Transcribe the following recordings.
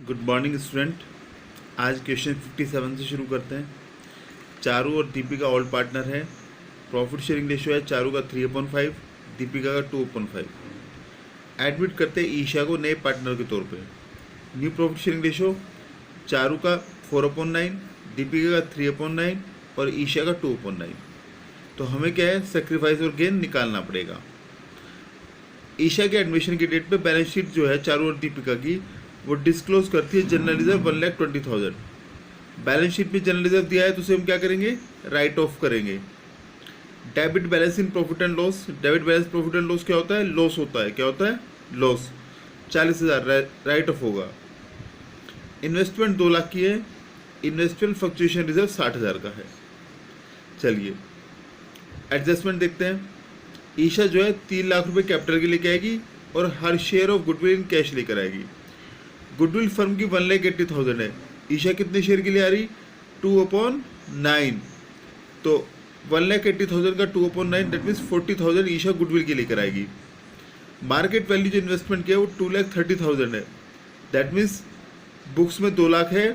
Good morning student. आज question 57 से शुरू करते हैं। चारू और दीपिका ओल्ड पार्टनर है। प्रॉफिट शेयरिंग रेशियो है चारू का 3/5, दीपिका का 2/5। एडमिट करते हैं ईशा को नए पार्टनर के तौर पे। New profit sharing ratio Charu का 4/9, दीपिका का 3/9 और ईशा का 2/9। तो हमें क्या है, सेक्रीफाइस और गेन निकालना पड़ेगा। ईशा के एडमिशन की डेट पे बैलेंस शीट जो है चारू और दीपिका की, वो डिस्क्लोज करती है जनरल रिजर्व 1,20,000। बैलेंस शीट में जनरल रिजर्व दिया है तो उसे हम क्या करेंगे, राइट ऑफ करेंगे। Debit balance in profit and loss. Debit balance profit and loss क्या होता है, लॉस होता है। क्या होता है, लॉस। 40,000 राइट ऑफ होगा। इन्वेस्टमेंट 2 लाख की है। इन्वेस्टमेंट फ्लक्चुएशन रिजर्व 60,000 का है। चलिए एडजस्टमेंट देखते हैं। ईशा जो है 3 लाख रुपए कैपिटल के लेके आएगी और हर share of goodwill in cash लेकर आएगी। गुडविल फर्म की 1,80,000 है। ईशा कितने शेयर के लिए आ रही, 2/9। तो 1,80,000 का 2/9 दैट मीन्स 40,000 ईशा गुडविल के लेकर आएगी। मार्केट वैल्यू जो इन्वेस्टमेंट किया वो 2,30,000 है। दैट मीन्स बुक्स में 2 लाख है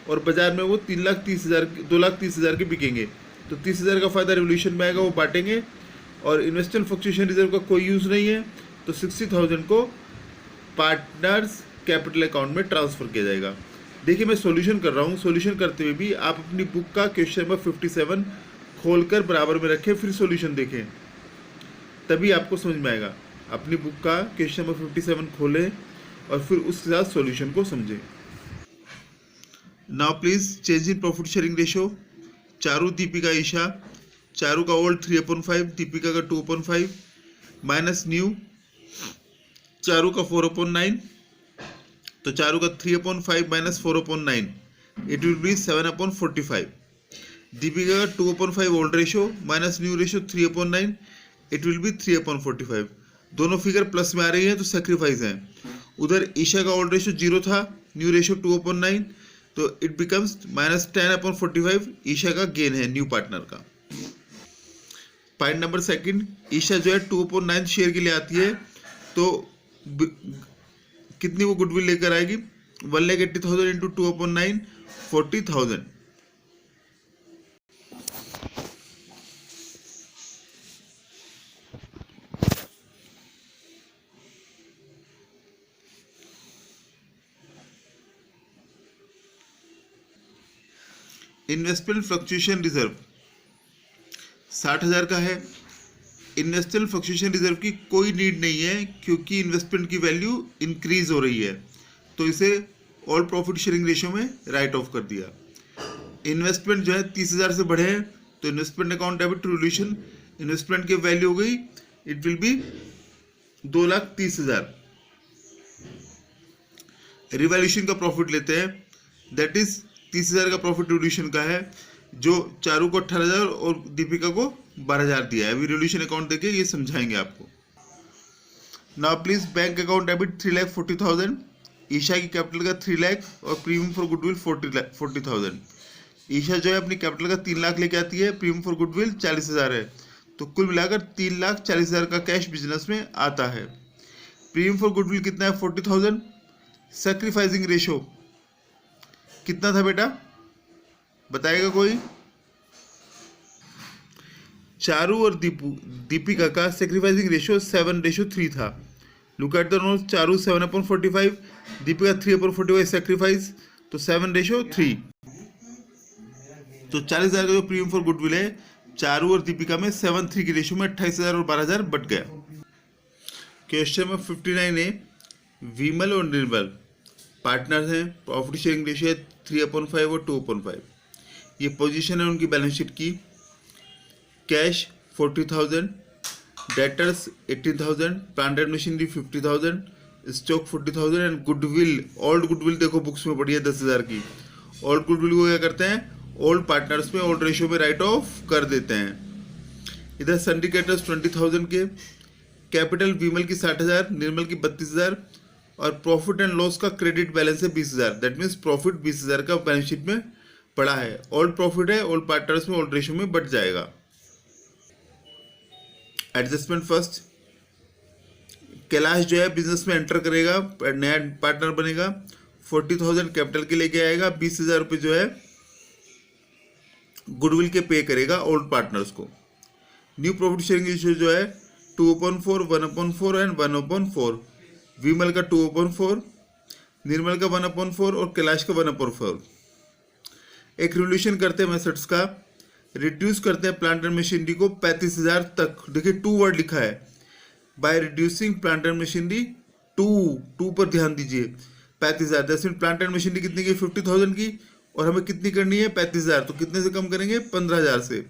और बाजार में वो 2,30,000 के बिकेंगे। तो 30,000 का फायदा रिवोल्यूशन में आएगा, वो बांटेंगे। और इन्वेस्टमेंट फ्लक्चुएशन रिजर्व का कोई यूज़ नहीं है, तो 60,000 को पार्टनर्स कैपिटल अकाउंट में ट्रांसफर किया जाएगा। देखिए मैं सॉल्यूशन कर रहा हूँ। सॉल्यूशन करते हुए भी आप अपनी बुक का क्वेश्चन नंबर 57 खोलकर बराबर में रखें, फिर सॉल्यूशन देखें, तभी आपको समझ में आएगा। अपनी बुक का क्वेश्चन नंबर 57 खोलें और फिर उसके साथ सॉल्यूशन को समझें। Now please change in profit sharing ratio. Charu Deepika Isha. Charu का ओल्ड 3/5, दीपिका का 2/5 माइनस न्यू चारू का 4/9। तो चारू का 3/5 minus 4/9 it will be 7/45। Deepika का 2/5 old ratio minus new ratio 3/9 it will be 3/45। दोनों फिगर प्लस में आ रही है तो सेक्रीफाइस है। उधर ईशा का ओल्ड रेशियो 0 था, न्यू रेशियो 2/9, तो इट बिकम्स माइनस 10/45। ईशा का गेन है न्यू पार्टनर का। पॉइंट नंबर सेकंड, ईशा जो है 2/9 शेयर के लिए आती है, तो कितनी वो गुडविल लेकर आएगी, 1,80,000 इंटू 2/9 40,000। इन्वेस्टमेंट फ्लक्चुएशन रिजर्व 60,000 का है। इन्वेस्टमेंट फ्लक्चुएशन रिजर्व की कोई नीड नहीं है क्योंकि इन्वेस्टमेंट की वैल्यू इंक्रीज हो रही है, तो इसे ऑल प्रॉफिट शेयरिंग रेशियो में राइट ऑफ कर दिया। इन्वेस्टमेंट जो है 30,000 से बढ़े हैं, तो investment account debit revolution, investment की वैल्यू हो गई, इट विल बी 2,30,000। रिवॉल्यूशन का प्रॉफिट लेते हैं, दैट इज 30,000 का प्रॉफिट रिवॉल्यूशन का है, जो चारू को 18,000 और दीपिका को 12,000 दिया है। अभी रिवॉल्यूशन अकाउंट देके ये समझाएंगे आपको। Now please bank account debit 3,40,000। Isha की कैपिटल का 3 लाख और प्रीमियम फॉर गुडविल 40,000। ईशा जो है अपनी कैपिटल का 3 लाख लेके आती है, प्रीमियम फॉर गुडविल 40,000 है, तो कुल मिलाकर 3,40,000 का कैश बिजनेस में आता है। प्रीमियम फॉर गुडविल कितना है, 40,000। सैक्रिफाइसिंग रेशो कितना था बेटा, बताएगा कोई। चारू और दीपिका का सेक्रीफाइसिंग रेशियो 7:3 था। Look at the notes, Charu 7/45, Deepika 3/45 sacrifice, तो 7:3। तो 40,000 का जो प्रीमियम फॉर गुडविल है चारू और दीपिका में 7:3 की रेशियो में 28,000 और 12,000 बट गया। क्वेश्चन नंबर 59 है, विमल और निर्मल पार्टनर्स हैं। प्रॉफिट शेयरिंग रेशियो है 3/5 और 2/5। ये पोजीशन है उनकी बैलेंस शीट की। Cash 40,000, debtors 18,000, plant and machinery 50,000, stock 40,000 and goodwill, old goodwill देखो बुक्स में पड़ी है 10,000 की। ओल्ड गुडविल को क्या करते हैं, ओल्ड पार्टनर्स में ओल्ड रेशियो में राइट ऑफ कर देते हैं। इधर सिंडिकेटर्स 20,000 के, कैपिटल विमल की 60,000, निर्मल की 32,000 और प्रॉफिट एंड लॉस का क्रेडिट बैलेंस है 20,000। दैट मीन्स प्रॉफिट 20,000 का बैलेंस शीट में पड़ा है। ओल्ड प्रॉफिट है, ओल्ड पार्टनर्स में ओल्ड रेशियो में बट जाएगा। एडजस्टमेंट फर्स्ट, कैलाश जो है बिजनेस में एंटर करेगा, नया पार्टनर बनेगा। 40,000 कैपिटल के लेके आएगा, 20,000 रुपये जो है गुडविल के पे करेगा ओल्ड पार्टनर्स को। न्यू प्रॉफिट शेयरिंग रेशियो जो है 2/4, 1/4 एंड 1/4। विमल का 2/4, निर्मल का 1/4 और कैलाश का 1/4। एक रिवोल्यूशन करते हैं मेथड्स का, रिड्यूस करते हैं प्लांट एंड मशीनरी को 35,000 तक। देखिए 2 वर्ड लिखा है, by reducing plant and machinery 2 पर ध्यान दीजिए। 35,000 10 मिनट प्लांट एंड मशीनरी कितनी की 50,000 की, और हमें कितनी करनी है 35,000, तो कितने से कम करेंगे 15,000 से।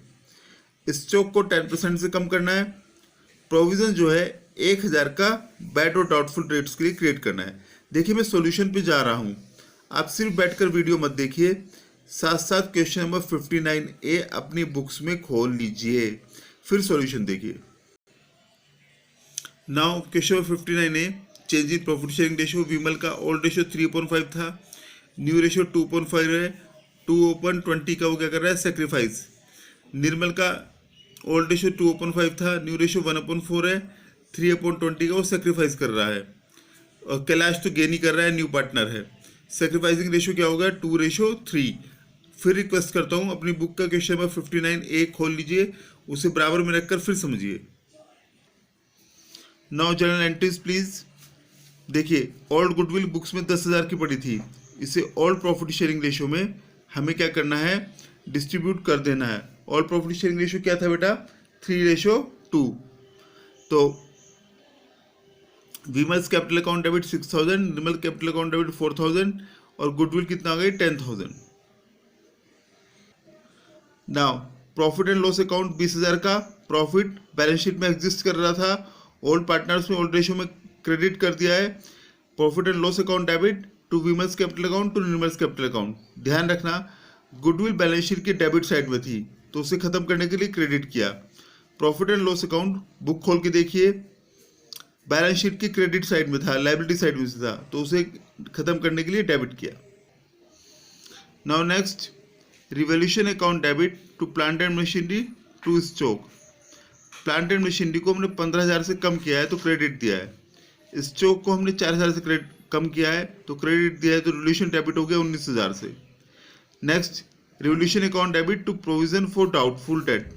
स्टॉक को 10% से कम करना है। प्रोविजन जो है 1,000 का बैड और डाउटफुल रेट्स के लिए क्रिएट करना है। देखिए मैं सॉल्यूशन पे जा रहा हूँ, आप सिर्फ बैठकर वीडियो मत देखिए, साथ साथ क्वेश्चन नंबर 59A अपनी बुक्स में खोल लीजिए, फिर सॉल्यूशन देखिए। Now question number 59A, change in profit sharing ratio. Vimal का ओल्ड रेशियो 3/5 था, न्यू रेशियो 2/5 है। 2/20 का वो क्या कर रहा है सेक्रीफाइस। निर्मल का ओल्ड रेशियो 2/5 था, न्यू रेशियो 1/4 है। 3/20 का वो सेक्रीफाइस कर रहा है। और कैलाश तो गेन ही कर रहा है, न्यू पार्टनर है। सेक्रीफाइसिंग रेशियो क्या होगा 2/3। फिर रिक्वेस्ट करता हूँ अपनी बुक का क्वेश्चन नंबर 59A खोल लीजिए, उसे बराबर में रखकर फिर समझिए। Now journal entries please. देखिए ओल्ड गुडविल बुक्स में 10,000 की पड़ी थी, इसे ओल्ड प्रॉफिट शेयरिंग रेशियो में हमें क्या करना है डिस्ट्रीब्यूट कर देना है। ओल्ड प्रॉफिट शेयरिंग रेशियो क्या था बेटा 3/2। तो Vimal's capital account debit 6,000, Nirmal capital account debit 4,000 और गुडविल कितना आ गई 10,000। Now profit and loss account 20,000 का प्रॉफिट बैलेंस शीट में एग्जिस्ट कर रहा था, ओल्ड पार्टनर्स में ओल्ड रेशियो में क्रेडिट कर दिया है। Profit and loss account debit to Vimal's capital account to Nirmal's capital account. ध्यान रखना गुडविल बैलेंस शीट के डेबिट साइड में थी, तो उसे खत्म करने के लिए क्रेडिट किया। Profit and loss account book खोल के देखिए, बैलेंस शीट की क्रेडिट साइड में था, लायबिलिटी साइड में था, तो उसे खत्म करने के लिए डेबिट किया। Now next revaluation account debit to plant and machinery to stock. Plant and machinery को हमने 15,000 से कम किया है तो क्रेडिट दिया है। स्टॉक को हमने 4,000 से कम किया है तो क्रेडिट दिया है, तो रिवोल्यूशन डेबिट हो गया 19,000 से। Next revaluation account debit to provision for doubtful debt.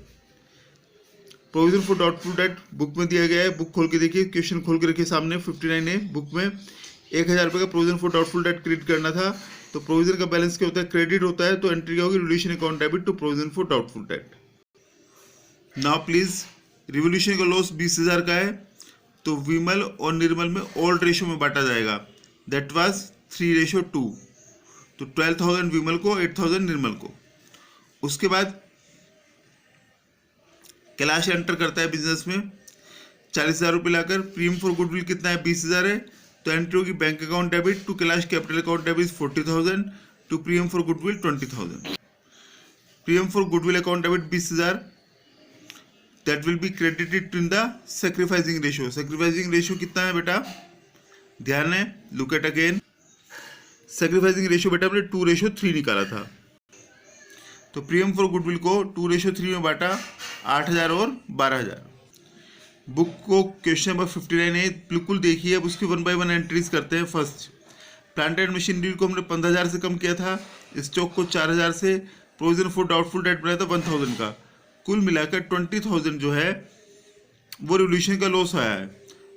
Provision for doubtful debt book में दिया गया है, बुक खोल के देखिए, क्वेश्चन खोल के रखिए सामने 59A बुक में। 1,000 रुपये का provision for doubtful date create करना था, तो प्रोविजन का बैलेंस क्या होता है क्रेडिट होता है, तो एंट्री क्या होगी revaluation account debit to provision for doubtful debt. Now please revaluation का लॉस 20,000 का है, तो विमल और निर्मल में ओल्ड रेशियो में बांटा जाएगा, दैट वाज 3/2। तो 12,000 विमल को, 8,000 निर्मल को। उसके बाद कैलाश एंटर करता है बिजनेस में 40,000 रुपये लाकर। प्रीमियम फॉर गुडविल कितना है 20,000 है, तो एंट्री होगी bank account debit to Kailash capital account debit 40,000 to premium for goodwill 20,000। Premium for goodwill account debit 20,000 that will be credited in the sacrificing ratio. Sacrificing ratio कितना है बेटा ध्यान है, look at again. Sacrificing ratio बेटा हमने 2/3 निकाला था, तो प्रीमियम फॉर गुडविल को 2/3 में बांटा 8,000 और 12,000। बुक को क्वेश्चन नंबर 59A बिल्कुल देखिए, अब उसकी 1 by 1 एंट्रीज करते हैं। फर्स्ट प्लांट एंड मशीनरी को हमने 15,000 से कम किया था, स्टॉक को 4,000 से, प्रोविजन फॉर डाउटफुल डेट बनाया था 1,000 का। कुल मिलाकर 20,000 जो है वो रिवोल्यूशन का लॉस आया है,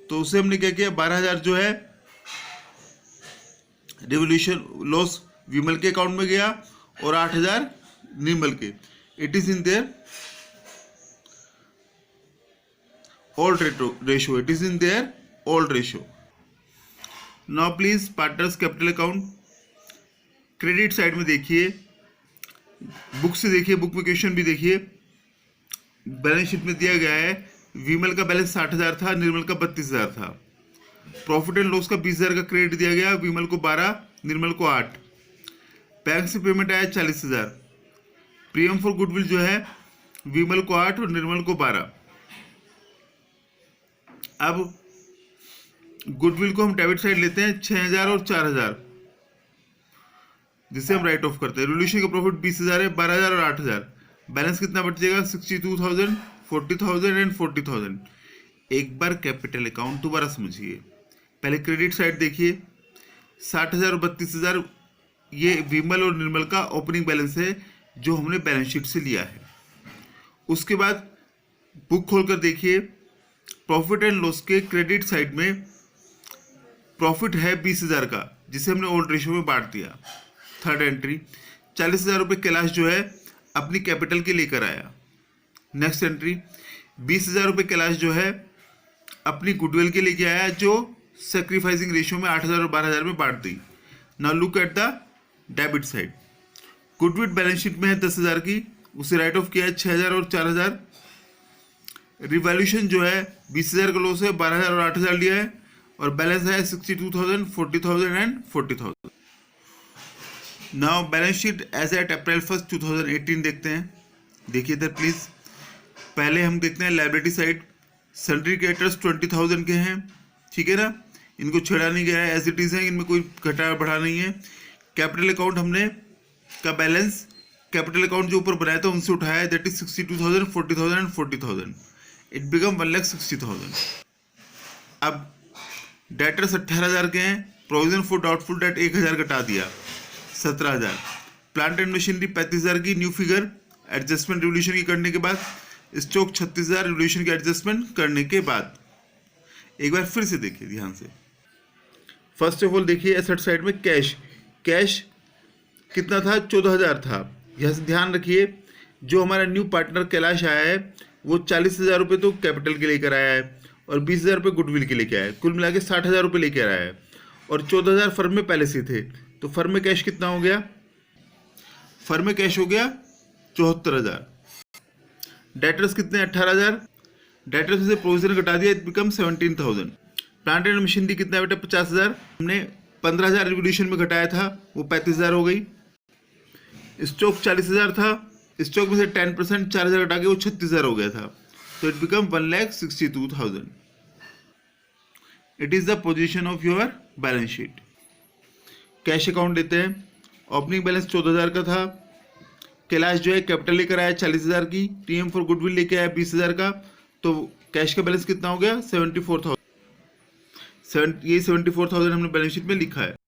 तो उसे हमने क्या किया 12,000 जो है रिवोल्यूशन लॉस विमल के अकाउंट में गया और 8,000 निर्मल के। It is in their old ratio, it is in their old ratio. Now please partners capital account credit side में देखिए, बुक से देखिए, बुक में क्वेश्चन भी देखिए। बैलेंस शीट में दिया गया है विमल का बैलेंस 60,000 था, निर्मल का 32,000 था। प्रॉफिट एंड लॉस का 20,000 का क्रेडिट दिया गया, विमल को 12, निर्मल को 8। बैंक से पेमेंट आया 40,000। प्रीमियम फॉर गुडविल जो है विमल को 8 और निर्मल को 12। अब गुडविल को हम डेबिट साइड लेते हैं 6,000 और 4,000, जिसे हम राइट ऑफ करते हैं। रिवोल्यूशन का प्रॉफिट 20,000 है, 12,000 और 8,000। बैलेंस कितना बचेगा 62,000, 40,000 एंड 40,000। एक बार कैपिटल अकाउंट दोबारा समझिए, पहले क्रेडिट साइड देखिए, 60,000 और 32,000 ये विमल और निर्मल का ओपनिंग बैलेंस है जो हमने बैलेंस शीट से लिया है। उसके बाद बुक खोलकर देखिए, प्रॉफिट एंड लॉस के क्रेडिट साइड में प्रॉफिट है 20,000 का, जिसे हमने ओल्ड रेशियो में बांट दिया। थर्ड एंट्री 40,000 रुपये कैलाश जो है अपनी कैपिटल के लेकर आया। नेक्स्ट एंट्री 20,000 रुपये कैलाश जो है अपनी गुडविल के लेके आया, जो सेक्रीफाइसिंग रेशियो में 8,000 और 12,000 में बांट दी। Now look at the debit side. Goodwill balance sheet में है 10,000 की, उसे राइट ऑफ किया है 6,000 और 4,000। रिवैल्यूएशन जो है 20,000 का लॉस है, 12,000 और 8,000 लिया है, और बैलेंस है 62,000, 40,000 and 40,000। Now balance sheet as at April 1, 2018 देखते हैं। देखिए इधर प्लीज, पहले हम देखते हैं लायबिलिटी साइड। सन्ड्री क्रेडिटर्स 20,000 के हैं, ठीक है ना, इनको छेड़ा नहीं गया है, एज इट इज है, इनमें कोई घटा बढ़ा नहीं है। कैपिटल अकाउंट हमने का बैलेंस कैपिटल अकाउंट जो ऊपर बनाया था उनसे उठाया है, that is 62,000, 40,000 and 40,000। It become 1,60,000। अब डेटर्स 18,000 के हैं, प्रोविजन फॉर डाउटफुल डेट 1,000 घटा दिया, 17,000। प्लांट एंड मशीनरी 35,000 की न्यू फिगर एडजस्टमेंट रिवोल्यूशन की करने के बाद। स्टॉक 36,000 रिवोल्यूशन की एडजस्टमेंट करने के बाद। एक बार फिर से देखिए ध्यान से। फर्स्ट ऑफ ऑल देखिए एसेट साइड में कैश कितना था, 14,000 था। यहाँ से ध्यान रखिए, जो हमारा न्यू पार्टनर कैलाश आया है वो 40,000 रुपये तो कैपिटल के लेकर आया है और 20,000 रुपये गुडविल के लेके आया है, कुल मिला के 60,000 रुपये लेके आया है, और 14,000 फर्म में पहले से थे। तो फर्म में कैश कितना हो गया, फर्म में कैश हो गया 74,000। डेटर्स कितने, 18,000। डेटर्स से प्रोविजन घटा दिया, it become 17,000। Plant and machinery कितना है बेटा, 50,000। हमने 15,000 रिवोल्यूशन में घटाया था, वो 35,000 हो गई। स्टॉक 40,000 था, स्टॉक में से 10% 4,000 घटा के वो 36,000 हो गया था, तो it become 1,62,000। It is the position of your balance sheet. Cash account लेते हैं। ओपनिंग बैलेंस 14,000 का था। कैलाश जो है कैपिटल लेकर आया 40,000 की, टीएम फॉर गुडविल लेके आया 20,000 का, तो कैश का बैलेंस कितना हो गया, 74,000। ये 74,000 हमने बैलेंस शीट में लिखा है।